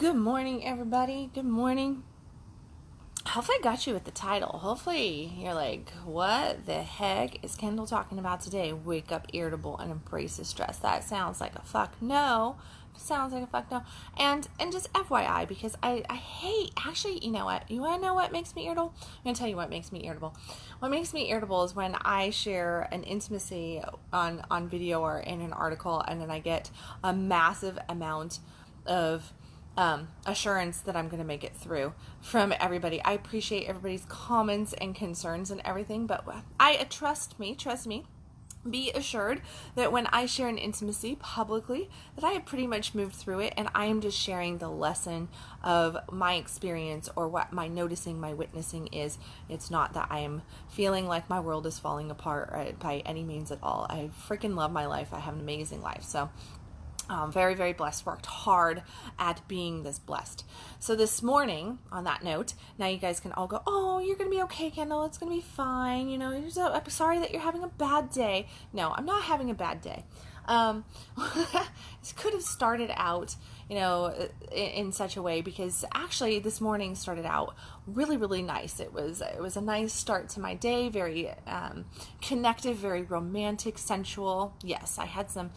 Good morning, everybody. Good morning. Hopefully I got you with the title. Hopefully you're like, what the heck is Kendall talking about today? Wake up irritable and embrace the stress. That sounds like a fuck no. Sounds like a fuck no. And just FYI, because I hate, actually, you know what? You want to know what makes me irritable? I'm going to tell you what makes me irritable. What makes me irritable is when I share an intimacy on video or in an article, and then I get a massive amount of assurance that I'm going to make it through from everybody. I appreciate everybody's comments and concerns and everything, but trust me, be assured that when I share an intimacy publicly, that I have pretty much moved through it, and I am just sharing the lesson of my experience or what my noticing, my witnessing is. It's not that I am feeling like my world is falling apart by any means at all. I freaking love my life. I have an amazing life. So very, very blessed, worked hard at being this blessed. So this morning, on that note, now you guys can all go, oh, you're going to be okay, Kendall. It's going to be fine. You know, I'm sorry that you're having a bad day. No, I'm not having a bad day. This could have started out, you know, in such a way, because actually this morning started out really, really nice. It was a nice start to my day, very connective, very romantic, sensual. Yes, I had some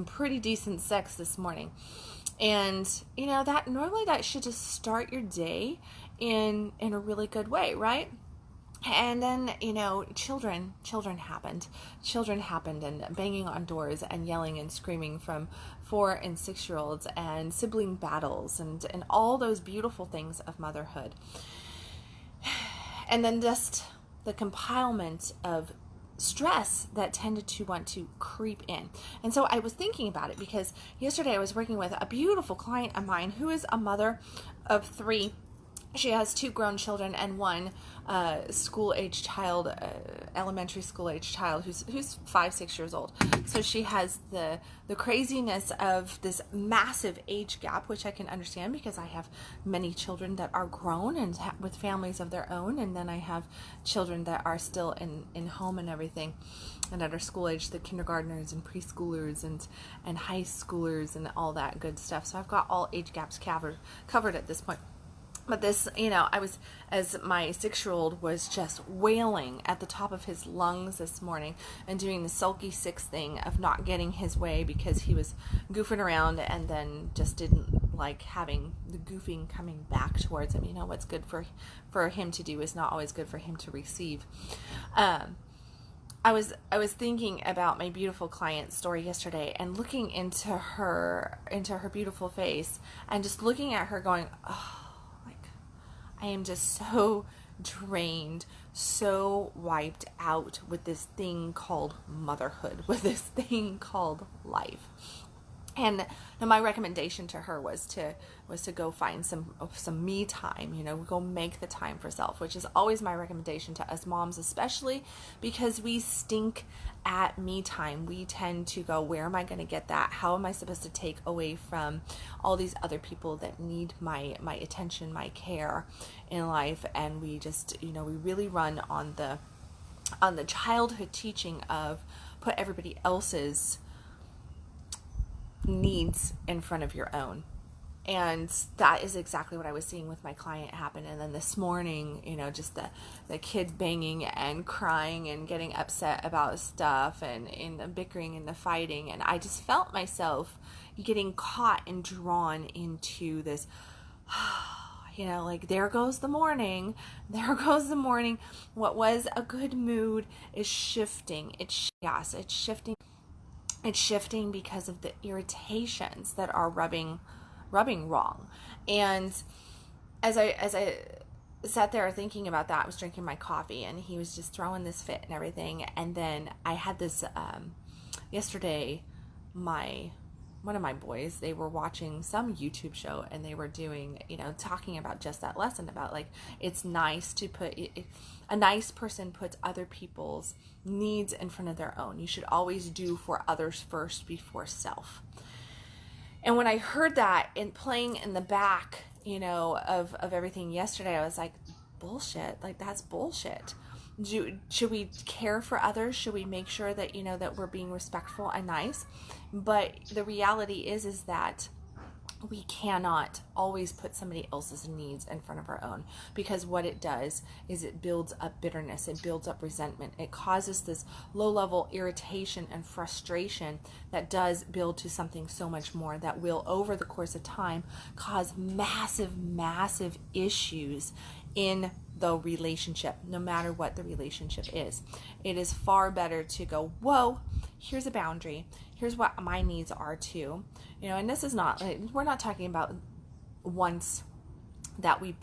pretty decent sex this morning. And you know, that normally that should just start your day in a really good way, right? And then, you know, children happened and banging on doors and yelling and screaming from 4 and 6 year olds, and sibling battles and all those beautiful things of motherhood. And then just the compilement of stress that tended to want to creep in. And so I was thinking about it because yesterday I was working with a beautiful client of mine who is a mother of 3. She has 2 grown children and 1 school-age child, elementary school-age child who's 5-6 years old. So she has the craziness of this massive age gap, which I can understand because I have many children that are grown and with families of their own, and then I have children that are still in home and everything, and that are school-age, the kindergartners and preschoolers and high schoolers and all that good stuff. So I've got all age gaps covered at this point. But this, you know, as my 6-year-old was just wailing at the top of his lungs this morning and doing the sulky 6 thing of not getting his way because he was goofing around and then just didn't like having the goofing coming back towards him. You know, what's good for him to do is not always good for him to receive. I was thinking about my beautiful client's story yesterday and looking into her beautiful face and just looking at her going, oh, I am just so drained, so wiped out with this thing called motherhood, with this thing called life. And my recommendation to her was to go find some me time, you know, go make the time for self, which is always my recommendation to us moms, especially because we stink at me time. We tend to go, where am I going to get that? How am I supposed to take away from all these other people that need my attention, my care in life? And we just, you know, we really run on the childhood teaching of put everybody else's needs in front of your own. And that is exactly what I was seeing with my client happen. And then this morning, you know, just the kids banging and crying and getting upset about stuff and in the bickering and the fighting. And I just felt myself getting caught and drawn into this, you know, like there goes the morning. What was a good mood is shifting. It's shifting. It's shifting because of the irritations that are rubbing wrong. And as I sat there thinking about that, I was drinking my coffee and he was just throwing this fit and everything. And then I had this yesterday, one of my boys, they were watching some YouTube show and they were doing, you know, talking about just that lesson about like, it's nice to a nice person puts other people's needs in front of their own. You should always do for others first before self. And when I heard that and playing in the back, you know, of everything yesterday, I was like, bullshit, like that's bullshit. Should we care for others? Should we make sure that, you know, that we're being respectful and nice? But the reality is that we cannot always put somebody else's needs in front of our own, because what it does is it builds up bitterness, it builds up resentment, it causes this low-level irritation and frustration that does build to something so much more that will, over the course of time, cause massive issues in the relationship, no matter what the relationship is. It is far better to go, whoa, here's a boundary, here's what my needs are too, and this is not, we're not talking about wants that we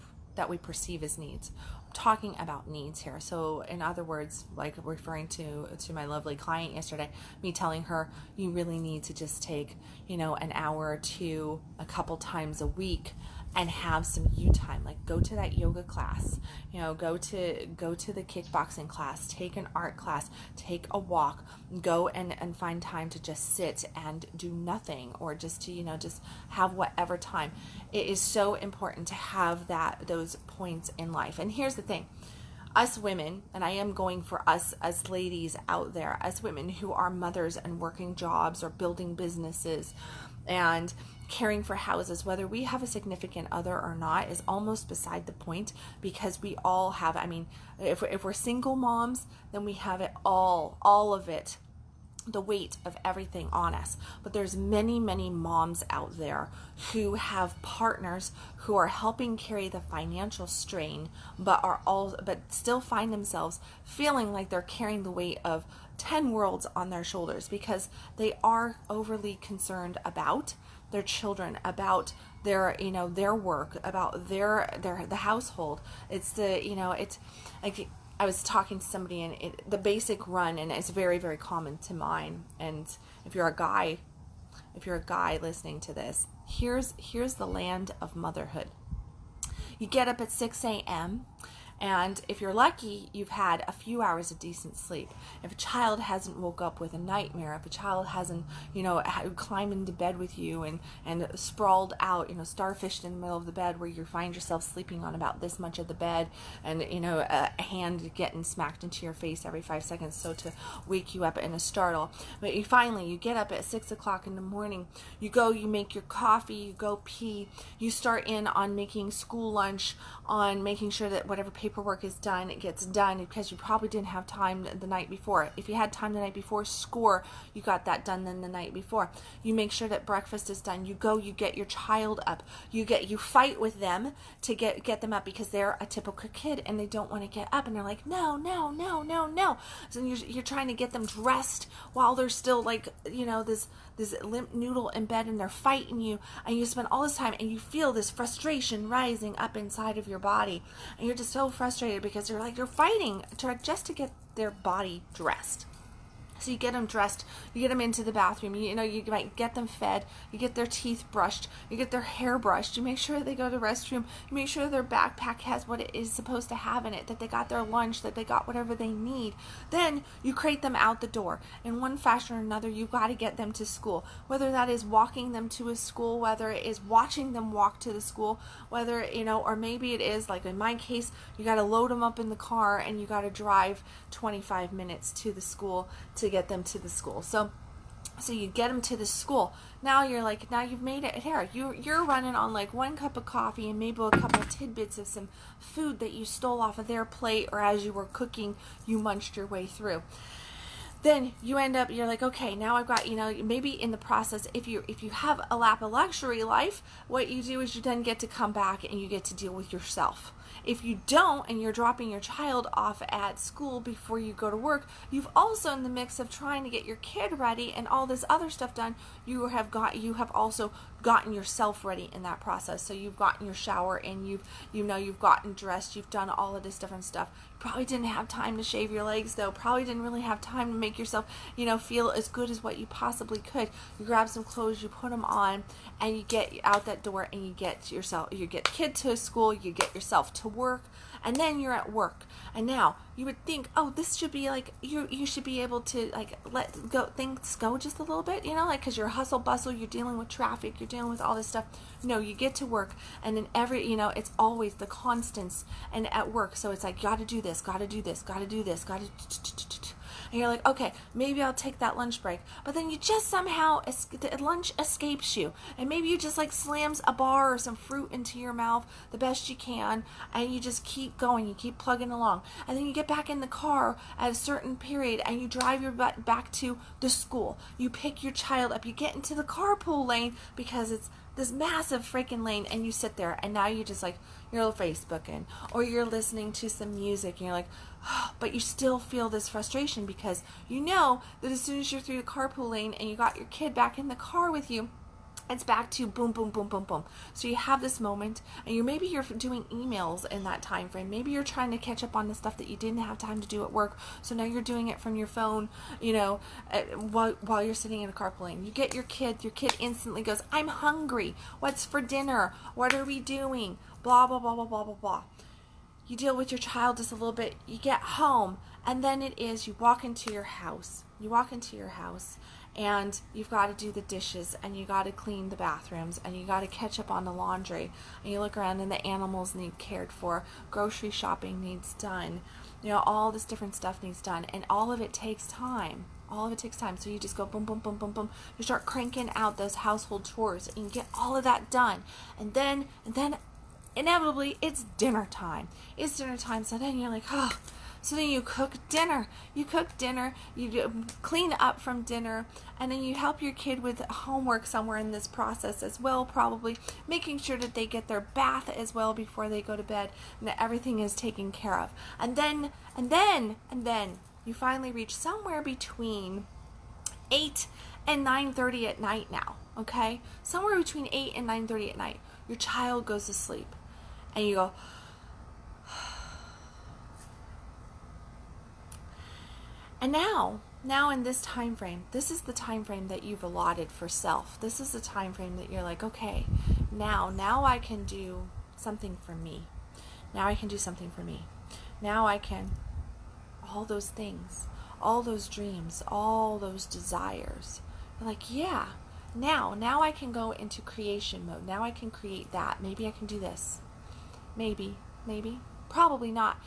perceive as needs. I'm talking about needs here. So in other words, like referring to my lovely client yesterday, me telling her, you really need to just take, an hour or two a couple times a week and have some you time. Like, go to that yoga class, go to the kickboxing class, take an art class, take a walk, go and find time to just sit and do nothing, or just to, just have whatever time. It is so important to have those points in life. And here's the thing. Us women, and I am going for us as ladies out there, us women who are mothers and working jobs or building businesses and caring for houses, whether we have a significant other or not, is almost beside the point, because we all have, if we're single moms, then we have it all of it, the weight of everything on us. But there's many moms out there who have partners who are helping carry the financial strain, but still find themselves feeling like they're carrying the weight of 10 worlds on their shoulders, because they are overly concerned about their children, about their their work, about the household. It's it's like, I was talking to somebody, and the basic run, and it's very common to mine. And if you're a guy listening to this, here's the land of motherhood. You get up at 6 a.m. and if you're lucky, you've had a few hours of decent sleep. If a child hasn't woke up with a nightmare, if a child hasn't, climbed into bed with you and sprawled out, starfished in the middle of the bed, where you find yourself sleeping on about this much of the bed, and, a hand getting smacked into your face every 5 seconds, so to wake you up in a startle. But you get up at 6 o'clock in the morning, you make your coffee, you go pee, you start in on making school lunch, on making sure that whatever paperwork is done, it gets done, because you probably didn't have time the night before. If you had time the night before, score, you got that done then the night before. You make sure that breakfast is done. You get your child up. You fight with them to get them up, because they're a typical kid and they don't want to get up, and they're like, no. So you're trying to get them dressed while they're still like, this limp noodle in bed, and they're fighting you, and you spend all this time, and you feel this frustration rising up inside of your body, and you're just so frustrated because you're fighting just to get their body dressed. So you get them dressed, you get them into the bathroom, you might get them fed, you get their teeth brushed, you get their hair brushed, you make sure they go to the restroom, you make sure their backpack has what it is supposed to have in it, that they got their lunch, that they got whatever they need. Then you crate them out the door. In one fashion or another, you've got to get them to school. Whether that is walking them to a school, whether it is watching them walk to the school, whether, or maybe it is, like in my case, you got to load them up in the car and you got to drive 25 minutes to the school to get them to the school. So you get them to the school. Now you've made it here. You're running on like one cup of coffee and maybe a couple of tidbits of some food that you stole off of their plate, or as you were cooking, you munched your way through. Then you end up, you're like, okay, now I've got, maybe in the process, if you have a lap of luxury life, what you do is you then get to come back and you get to deal with yourself. If you don't, and you're dropping your child off at school before you go to work, you've also, in the mix of trying to get your kid ready and all this other stuff done, you have also gotten yourself ready in that process. So you've gotten your shower and you've gotten dressed, you've done all of this different stuff. You probably didn't have time to shave your legs though. Probably didn't really have time to make yourself, feel as good as what you possibly could. You grab some clothes, you put them on, and you get out that door and you get kid to school, you get yourself to work, and then you're at work. And now you would think, oh, this should be like, you should be able to like let go things go just a little bit, like because you're hustle bustle, you're dealing with traffic, you're dealing with all this stuff. No, you get to work, and then it's always the constants and at work. So it's like, gotta do this, gotta do this, gotta do this, gotta, and you're like, okay, maybe I'll take that lunch break. But then you just somehow, the lunch escapes you. And maybe you just like slams a bar or some fruit into your mouth the best you can. And you just keep going. You keep plugging along. And then you get back in the car at a certain period and you drive your butt back to the school. You pick your child up. You get into the carpool lane because it's this massive freaking lane, and you sit there, and now you're just like, you're Facebooking, or you're listening to some music, and you're like, oh, but you still feel this frustration because you know that as soon as you're through the carpool lane and you got your kid back in the car with you, it's back to boom, boom, boom, boom, boom. So you have this moment, and maybe you're doing emails in that time frame. Maybe you're trying to catch up on the stuff that you didn't have time to do at work. So now you're doing it from your phone, while you're sitting in a carpool lane. You get your kid instantly goes, I'm hungry. What's for dinner? What are we doing? Blah, blah, blah, blah, blah, blah, blah. You deal with your child just a little bit. You get home, and then you walk into your house. And you've got to do the dishes, and you got to clean the bathrooms, and you got to catch up on the laundry, and you look around and the animals need cared for, grocery shopping needs done, all this different stuff needs done, and all of it takes time. So you just go boom, boom, boom, boom, boom. You start cranking out those household chores, and you get all of that done, and then inevitably it's dinner time. So then you're like, oh. So then you cook dinner, you clean up from dinner, and then you help your kid with homework somewhere in this process as well, probably making sure that they get their bath as well before they go to bed, and that everything is taken care of. And then you finally reach somewhere between 8 and 9:30 at night now, okay? Somewhere between 8 and 9:30 at night. Your child goes to sleep, and you go, and now in this time frame, this is the time frame that you've allotted for self. This is the time frame that you're like, okay, now I can do something for me. Now I can, all those things, all those dreams, all those desires. You're like, yeah, now I can go into creation mode. Now I can create that. Maybe I can do this. Maybe. Probably not,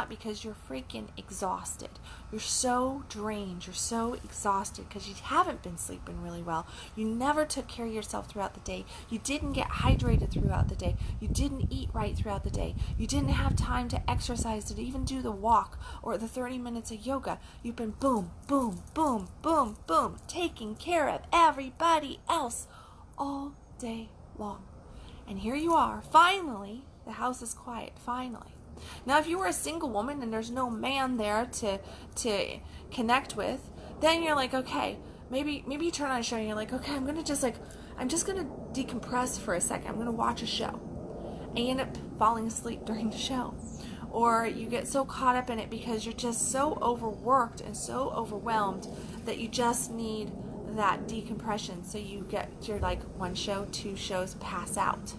because you're freaking exhausted. You're so drained. You're so exhausted because you haven't been sleeping really well. You never took care of yourself throughout the day. You didn't get hydrated throughout the day. You didn't eat right throughout the day. You didn't have time to exercise, to even do the walk or the 30 minutes of yoga. You've been boom, boom, boom, boom, boom, taking care of everybody else all day long. And here you are, finally. The house is quiet, finally. Now, if you were a single woman and there's no man there to connect with, then you're like, okay, maybe you turn on a show and you're like, okay, I'm just gonna decompress for a second. I'm gonna watch a show, and you end up falling asleep during the show, or you get so caught up in it because you're just so overworked and so overwhelmed that you just need that decompression. So you're like 1 show, 2 shows, pass out.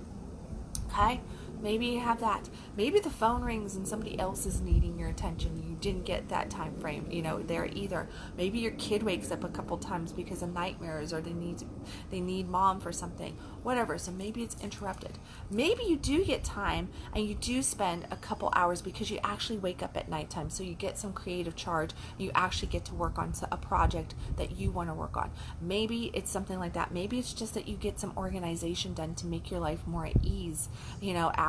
Okay? Maybe you have that. Maybe the phone rings and somebody else is needing your attention. You didn't get that time frame, there either. Maybe your kid wakes up a couple times because of nightmares, or they need mom for something, whatever. So maybe it's interrupted. Maybe you do get time and you do spend a couple hours because you actually wake up at nighttime. So you get some creative charge. You actually get to work on a project that you want to work on. Maybe it's something like that. Maybe it's just that you get some organization done to make your life more at ease,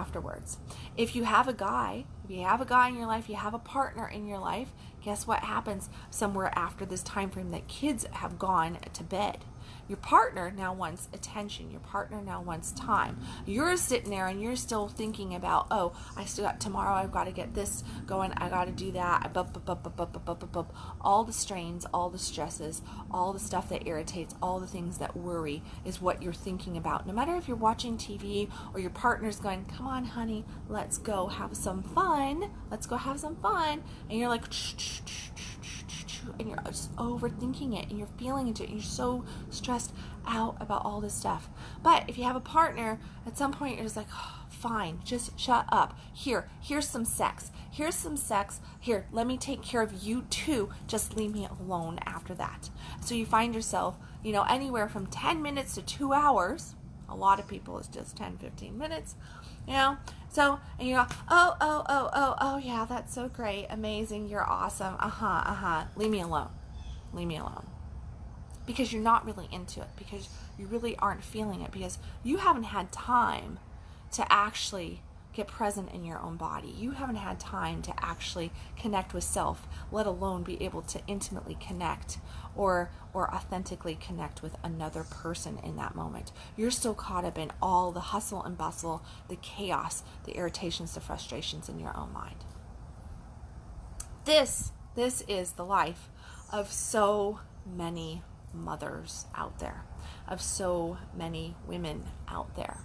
afterwards. If you have a guy in your life, you have a partner in your life, guess what happens somewhere after this time frame that kids have gone to bed? Your partner now wants attention. Your partner now wants time. You're sitting there and you're still thinking about, oh, I still got tomorrow. I've got to get this going. I got to do that. All the strains, all the stresses, all the stuff that irritates, all the things that worry is what you're thinking about. No matter if you're watching TV or your partner's going, come on, honey, let's go have some fun. Let's go have some fun. And you're like, and you're just overthinking it, and you're feeling into it, and you're so stressed out about all this stuff. But if you have a partner, at some point you're just like, oh, fine, just shut up. Here's some sex. Here, let me take care of you too. Just leave me alone after that. So you find yourself, anywhere from 10 minutes to 2 hours. A lot of people is just 10, 15 minutes, So, and you go, oh, yeah, that's so great. Amazing. You're awesome. Leave me alone. Because you're not really into it, because you really aren't feeling it, because you haven't had time to actually get present in your own body. You haven't had time to actually connect with self, let alone be able to intimately connect or authentically connect with another person in that moment. You're still caught up in all the hustle and bustle, the chaos, the irritations, the frustrations in your own mind. This is the life of so many mothers out there, of so many women out there.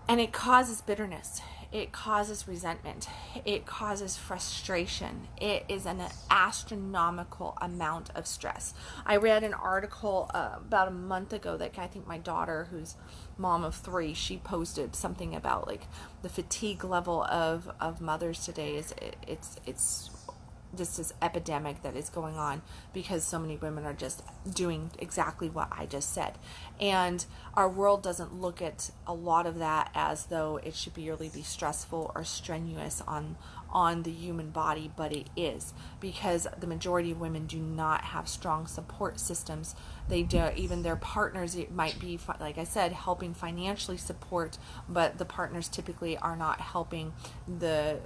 And it causes bitterness. It causes resentment. It causes frustration. It is an astronomical amount of stress. I read an article about a month ago that I think my daughter, who's mom of 3, she posted something about like the fatigue level of mothers today is it's just this epidemic that is going on because so many women are just doing exactly what I just said. And our world doesn't look at a lot of that as though it should really be stressful or strenuous on the human body, but it is, because the majority of women do not have strong support systems. They do, even their partners, it might be, like I said, helping financially support, but the partners typically are not helping the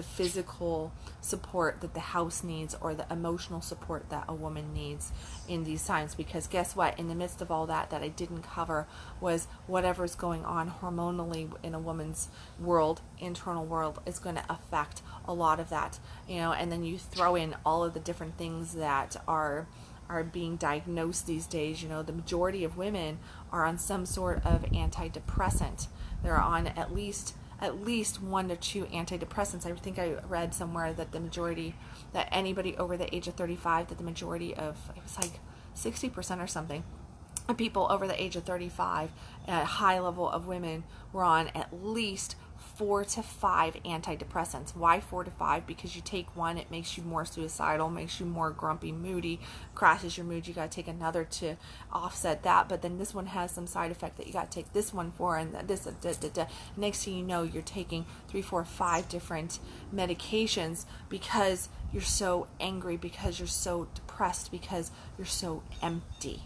physical support that the house needs or the emotional support that a woman needs in these times. Because guess what? In the midst of all that I didn't cover was whatever's going on hormonally in a woman's world, internal world, is going to affect a lot of that, and then you throw in all of the different things that are being diagnosed these days. The majority of women are on some sort of antidepressant. They're on at least 1 to 2 antidepressants. I think I read somewhere that that anybody over the age of 35, that the majority of, it was like 60% or something, of people over the age of 35, at a high level of women, were on at least 4 to 5 antidepressants. Why 4 to 5? Because you take one, it makes you more suicidal, makes you more grumpy, moody, crashes your mood. You got to take another to offset that. But then this one has some side effect that you got to take this one for, and this. Next thing you know, you're taking 3, 4, 5 different medications because you're so angry, because you're so depressed, because you're so empty.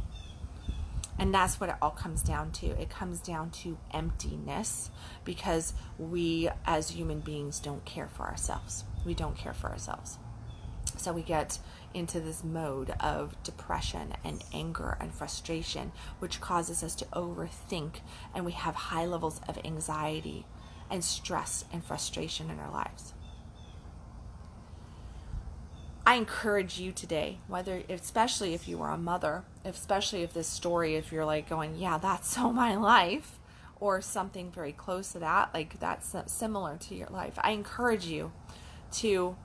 And that's what it all comes down to. It comes down to emptiness, because we as human beings don't care for ourselves. We don't care for ourselves. So we get into this mode of depression and anger and frustration, which causes us to overthink, and we have high levels of anxiety and stress and frustration in our lives. I encourage you today, especially if you are a mother, especially if this story, if you're like going, yeah, that's so my life, or something very close to that, like that's similar to your life. I encourage you to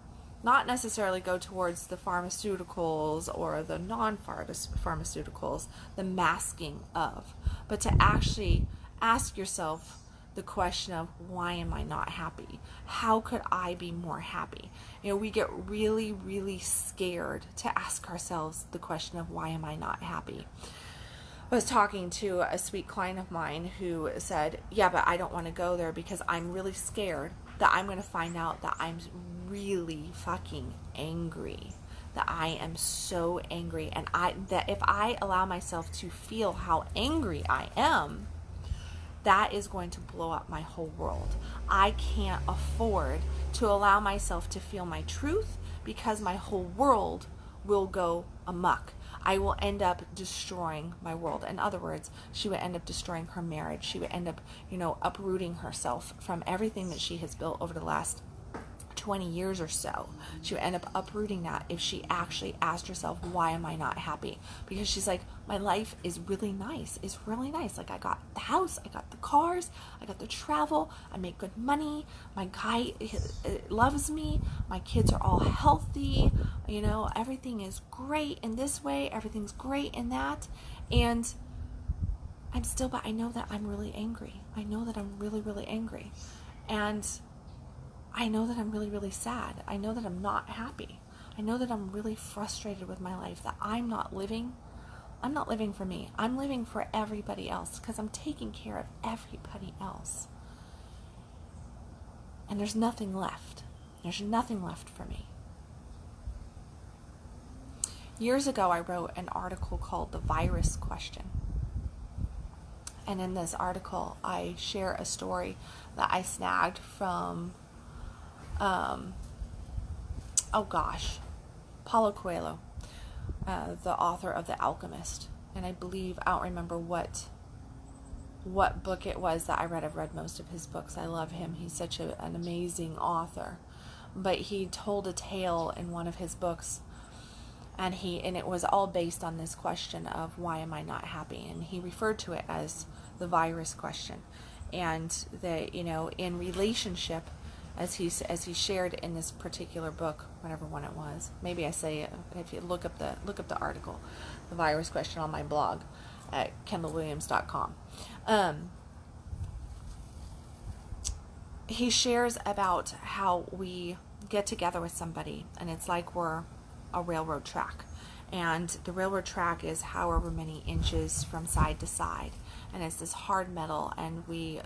not necessarily go towards the pharmaceuticals or the non-pharmaceuticals, the masking of, but to actually ask yourself the question of, why am I not happy? How could I be more happy? We get really, really scared to ask ourselves the question of, why am I not happy? I was talking to a sweet client of mine who said, yeah, but I don't want to go there because I'm really scared that I'm going to find out that I'm really fucking angry. That I am so angry, and that if I allow myself to feel how angry I am, that is going to blow up my whole world. I can't afford to allow myself to feel my truth, because my whole world will go amok. I will end up destroying my world. In other words, she would end up destroying her marriage. She would end up, uprooting herself from everything that she has built over the last 20 years or so. She would end up uprooting that if she actually asked herself, why am I not happy? Because she's like, my life is really nice. It's really nice. Like, I got the house, I got the cars, I got the travel, I make good money, my guy loves me, my kids are all healthy, everything is great in this way, everything's great in that. And but I know that I'm really angry. I know that I'm really, really angry. And I know that I'm really, really sad. I know that I'm not happy. I know that I'm really frustrated with my life, that I'm not living for me. I'm living for everybody else because I'm taking care of everybody else. And there's nothing left. There's nothing left for me. Years ago, I wrote an article called The Virus Question. And in this article, I share a story that I snagged from, Paulo Coelho, the author of The Alchemist. And I don't remember what book it was that I read. I've read most of his books. I love him. He's such an amazing author. But he told a tale in one of his books, and it was all based on this question of, why am I not happy? And he referred to it as the virus question. And that, in relationship, as he shared in this particular book, whatever one it was, maybe I say it, if you look up the article, The Virus Question, on my blog at kendalwilliams.com. He shares about how we get together with somebody, and it's like we're a railroad track, and the railroad track is however many inches from side to side, and it's this hard metal, and we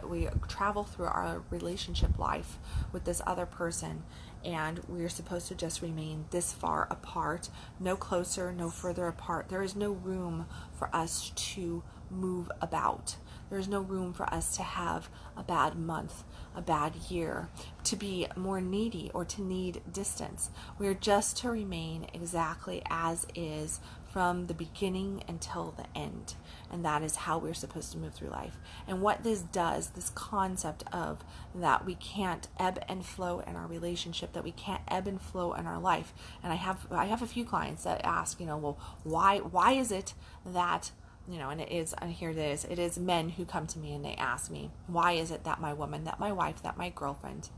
travel through our relationship life with this other person, and we're supposed to just remain this far apart, no closer, no further apart. There is no room for us to move about. There is no room for us to have a bad month, a bad year, to be more needy or to need distance. We're just to remain exactly as is from the beginning until the end. And that is how we're supposed to move through life. And what this does, this concept of that we can't ebb and flow in our relationship, that we can't ebb and flow in our life. And I have a few clients that ask, well, why is it that, and it is men who come to me and they ask me, why is it that my woman, that my wife, that my girlfriend,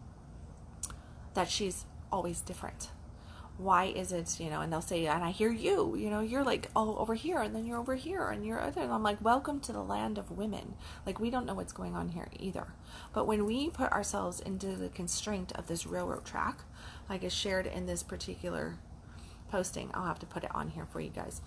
that she's always different? Why is it, and they'll say, and I hear you're like, oh, over here, and then you're over here, and you're other. And I'm like, welcome to the land of women. Like, we don't know what's going on here either. But when we put ourselves into the constraint of this railroad track, like is shared in this particular posting, I'll have to put it on here for you guys.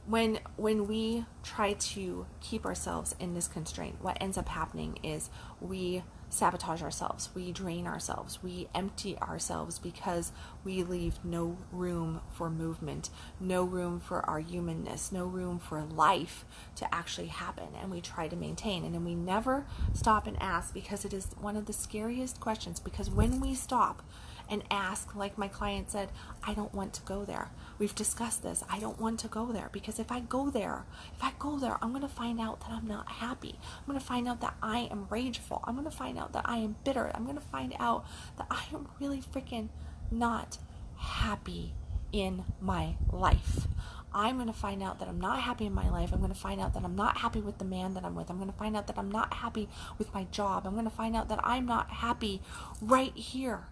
When we try to keep ourselves in this constraint, what ends up happening is we sabotage ourselves, we drain ourselves, we empty ourselves, because we leave no room for movement, no room for our humanness, no room for life to actually happen, and we try to maintain. And then we never stop and ask, because it is one of the scariest questions, because when we stop and ask, like my client said, I don't want to go there. We've discussed this. I don't want to go there, because if I go there, I'm going to find out that I'm not happy. I'm going to find out that I am rageful. I'm going to find out that I am bitter. I'm going to find out that I am really freaking not happy in my life. I'm going to find out that I'm not happy in my life. I'm going to find out that I'm not happy with the man that I'm with. I'm going to find out that I'm not happy with my job. I'm going to find out that I'm not happy right here,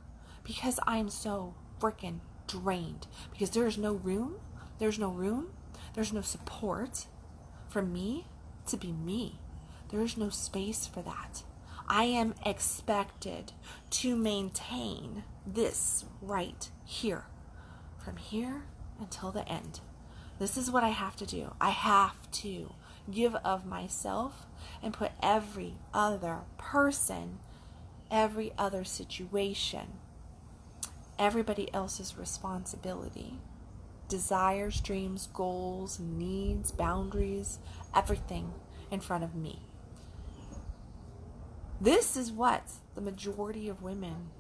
because I'm so freaking drained, because there's no room, there's no support for me to be me. There's no space for that. I am expected to maintain this right here, from here until the end. This is what I have to do. I have to give of myself and put every other person, every other situation, everybody else's responsibility, desires, dreams, goals, needs, boundaries, everything in front of me. This is what the majority of women,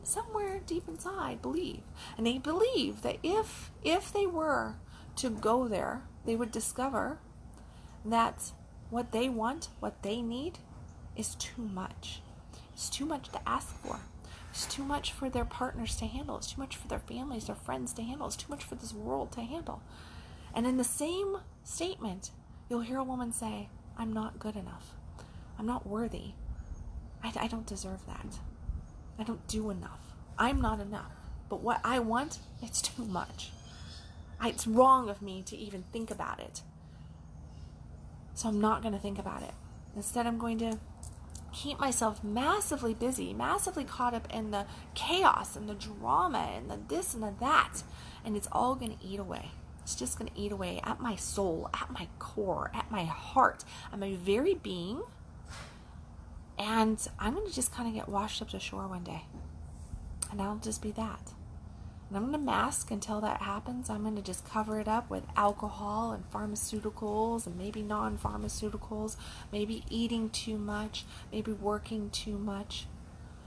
somewhere deep inside, believe. And they believe that if they were to go there, they would discover that what they want, what they need, is too much. It's too much to ask for. It's too much for their partners to handle. It's too much for their families, their friends to handle. It's too much for this world to handle. And in the same statement, you'll hear a woman say, I'm not good enough. I'm not worthy. I don't deserve that. I don't do enough. I'm not enough. But what I want, it's too much. It's wrong of me to even think about it. So I'm not going to think about it. Instead, I'm going to keep myself massively busy, massively caught up in the chaos and the drama and the this and the that. And it's all going to eat away. It's just going to eat away at my soul, at my core, at my heart, at my very being. And I'm going to just kind of get washed up to shore one day. And I'll just be that. And I'm going to mask until that happens. I'm going to just cover it up with alcohol and pharmaceuticals and maybe non-pharmaceuticals, maybe eating too much, maybe working too much.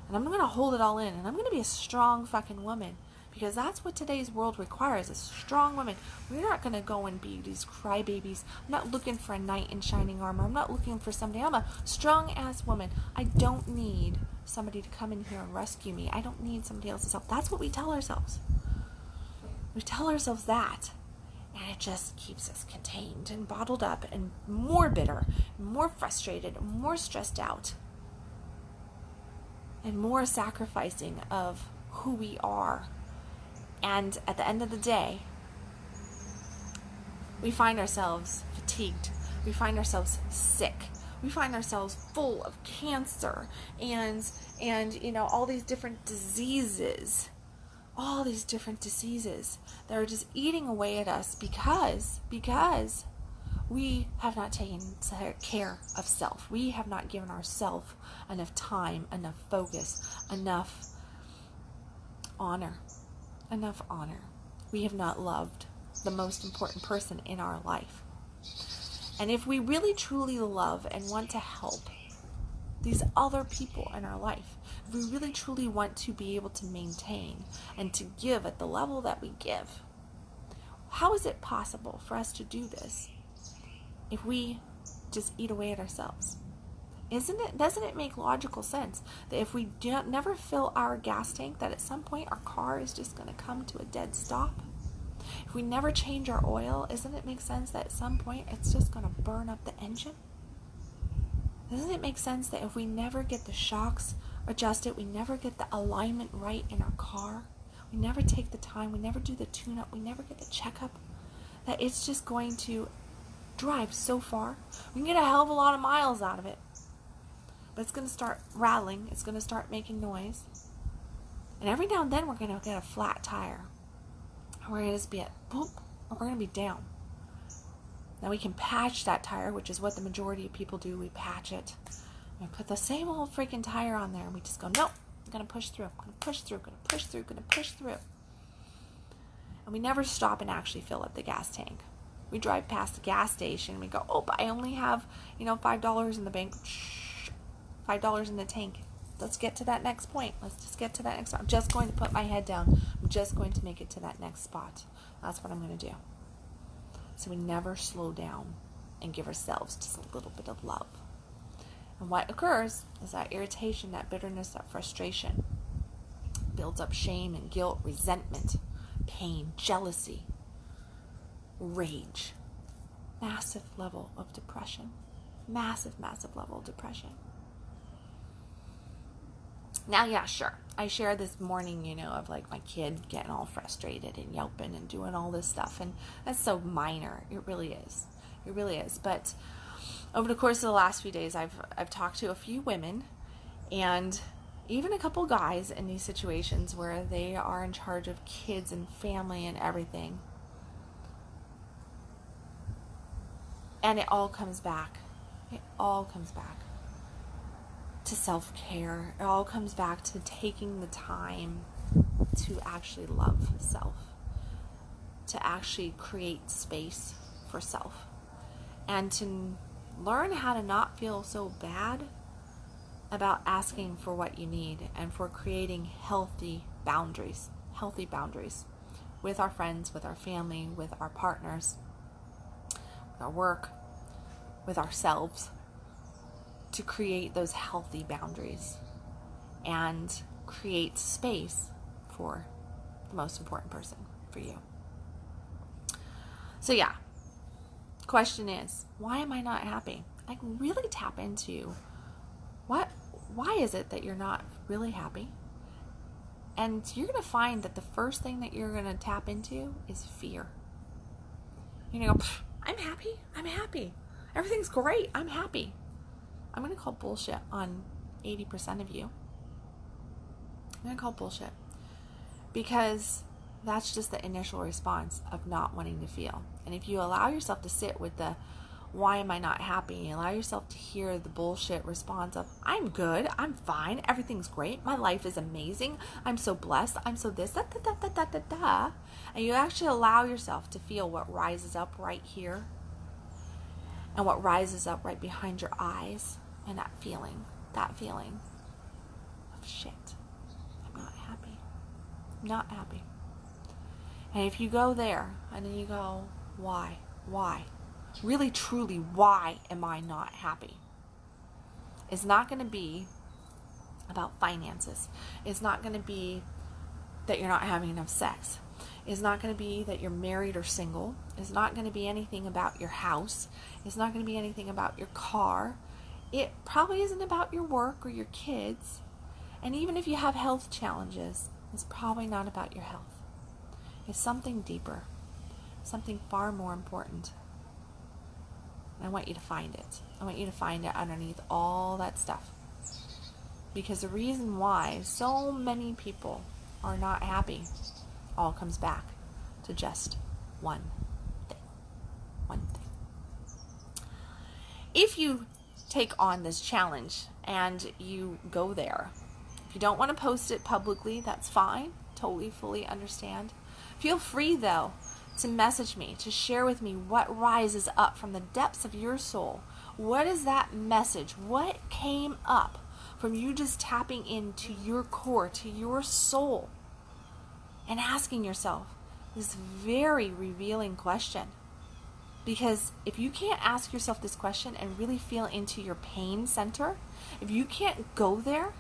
And I'm going to hold it all in. And I'm going to be a strong fucking woman, because that's what today's world requires, a strong woman. We're not going to go and be these crybabies. I'm not looking for a knight in shining armor. I'm not looking for somebody. I'm a strong-ass woman. I don't need somebody to come in here and rescue me. I don't need somebody else's help. That's what we tell ourselves. We tell ourselves that, and it just keeps us contained and bottled up and more bitter, more frustrated, more stressed out, and more sacrificing of who we are. And at the end of the day, we find ourselves fatigued. We find ourselves sick. We find ourselves full of cancer and all these different diseases. All these different diseases that are just eating away at us because we have not taken care of self. We have not given ourselves enough time, enough focus, enough honor. We have not loved the most important person in our life. And if we really truly love and want to help these other people in our life, if we really truly want to be able to maintain and to give at the level that we give, how is it possible for us to do this if we just eat away at ourselves? Doesn't it make logical sense that if we never fill our gas tank, that at some point our car is just going to come to a dead stop? If we never change our oil, doesn't it make sense that at some point it's just going to burn up the engine? Doesn't it make sense that if we never get the shocks adjusted, we never get the alignment right in our car, we never take the time, we never do the tune-up, we never get the checkup, that it's just going to drive so far? We can get a hell of a lot of miles out of it, but it's going to start rattling, it's going to start making noise, and every now and then we're going to get a flat tire. We're going to just be at boop, or we're going to be down. Now we can patch that tire, which is what the majority of people do. We patch it. We put the same old freaking tire on there, and we just go, nope, I'm going to push through, I'm going to push through, going to push through, going to push through. And we never stop and actually fill up the gas tank. We drive past the gas station, and we go, oh, but I only have, $5 in the bank. Shh, $5 in the tank. Let's get to that next point. Let's just get to that next spot. I'm just going to put my head down. I'm just going to make it to that next spot. That's what I'm going to do. So we never slow down and give ourselves just a little bit of love. And what occurs is that irritation, that bitterness, that frustration builds up shame and guilt, resentment, pain, jealousy, rage, massive level of depression, massive level of depression. Now, yeah, sure. I shared this morning, of like my kid getting all frustrated and yelping and doing all this stuff. And that's so minor. It really is. It really is. But over the course of the last few days, I've talked to a few women and even a couple guys in these situations where they are in charge of kids and family and everything. And it all comes back. It all comes back to self-care. It all comes back to taking the time to actually love self, to actually create space for self, and to learn how to not feel so bad about asking for what you need, and for creating healthy boundaries with our friends, with our family, with our partners, with our work, with ourselves, to create those healthy boundaries. and create space for the most important person for you. So yeah, question is, why am I not happy? Like, really tap into why is it that you're not really happy? And you're going to find that the first thing that you're going to tap into is fear. You're going to go, I'm happy. Everything's great. I'm happy. I'm going to call bullshit on 80% of you. I'm going to call bullshit. Because that's just the initial response of not wanting to feel. And if you allow yourself to sit with the, why am I not happy? And allow yourself to hear the bullshit response of, I'm good, I'm fine, everything's great, my life is amazing, I'm so blessed, I'm so this, da, da, da, da, da, da. And you actually allow yourself to feel what rises up right here and what rises up right behind your eyes, and that feeling of shit. I'm not happy. And if you go there and then you go, why? Really, truly, why am I not happy? It's not going to be about finances. It's not going to be that you're not having enough sex. It's not going to be that you're married or single. It's not going to be anything about your house. It's not going to be anything about your car. It probably isn't about your work or your kids. And even if you have health challenges, it's probably not about your health. It's something deeper, something far more important. I want you to find it. I want you to find it underneath all that stuff. Because the reason why so many people are not happy all comes back to just one thing. If you take on this challenge and you go there, if you don't want to post it publicly, that's fine. Totally, fully understand. Feel free, though, to message me, to share with me what rises up from the depths of your soul. What is that message? What came up from you just tapping into your core, to your soul, and asking yourself this very revealing question? Because if you can't ask yourself this question and really feel into your pain center, if you can't go there,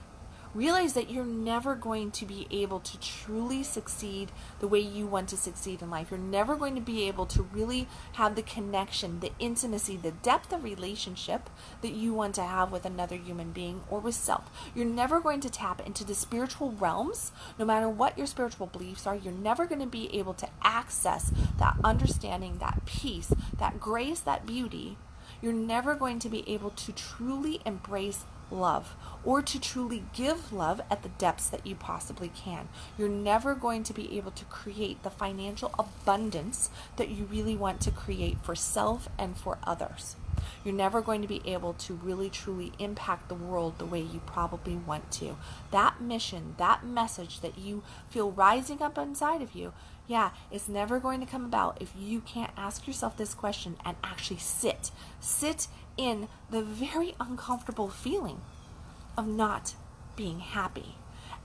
realize that you're never going to be able to truly succeed the way you want to succeed in life. You're never going to be able to really have the connection, the intimacy, the depth of relationship that you want to have with another human being or with self. You're never going to tap into the spiritual realms, no matter what your spiritual beliefs are. You're never going to be able to access that understanding, that peace, that grace, that beauty. You're never going to be able to truly embrace love or to truly give love at the depths that you possibly can. You're never going to be able to create the financial abundance that you really want to create for self and for others. You're never going to be able to really truly impact the world the way you probably want to. That mission, that message that you feel rising up inside of you, it's never going to come about if you can't ask yourself this question and actually sit in the very uncomfortable feeling of not being happy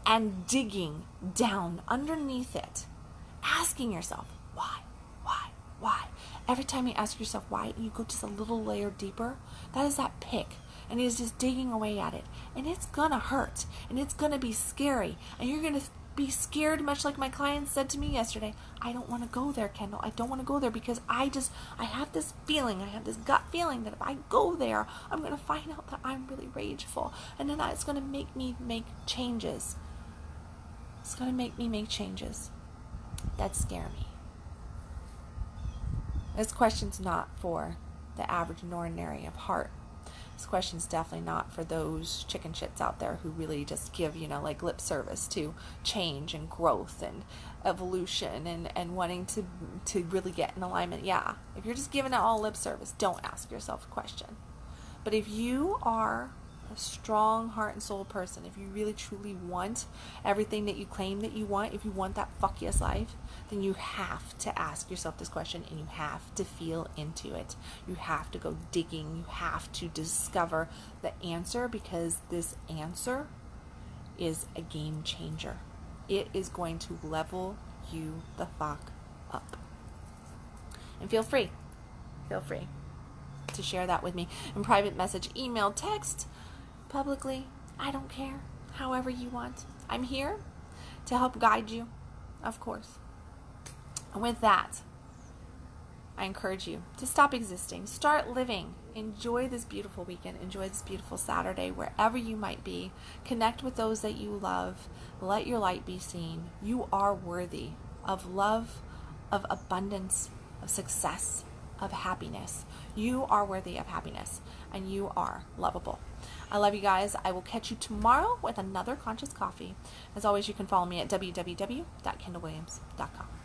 and digging down underneath it, asking yourself, why? Every time you ask yourself why, you go just a little layer deeper. That is that pick, and it is just digging away at it, and it's gonna hurt, and it's gonna be scary, and you're gonna be scared, much like my client said to me yesterday. I don't want to go there, Kendal. I don't want to go there because I have this feeling, I have this gut feeling that if I go there, I'm going to find out that I'm really rageful, and then it's going to make me make changes. It's going to make me make changes that scare me. This question's not for the average and ordinary of heart. This question's definitely not for those chicken shits out there who really just give, like lip service to change and growth and evolution and wanting to really get in alignment. Yeah, if you're just giving it all lip service, don't ask yourself a question. But if you are a strong heart and soul person, if you really truly want everything that you claim that you want, if you want that fuck yes life, then you have to ask yourself this question, and you have to feel into it. You have to go digging. You have to discover the answer, because this answer is a game changer. It is going to level you the fuck up. And feel free to share that with me in private message, email, text, publicly. I don't care. however you want. I'm here to help guide you, of course. And with that, I encourage you to stop existing, start living, enjoy this beautiful weekend, enjoy this beautiful Saturday, wherever you might be. Connect with those that you love. Let your light be seen. You are worthy of love, of abundance, of success, of happiness. You are worthy of happiness, and you are lovable. I love you guys. I will catch you tomorrow with another Conscious Coffee. As always, you can follow me at www.kendalwilliams.com.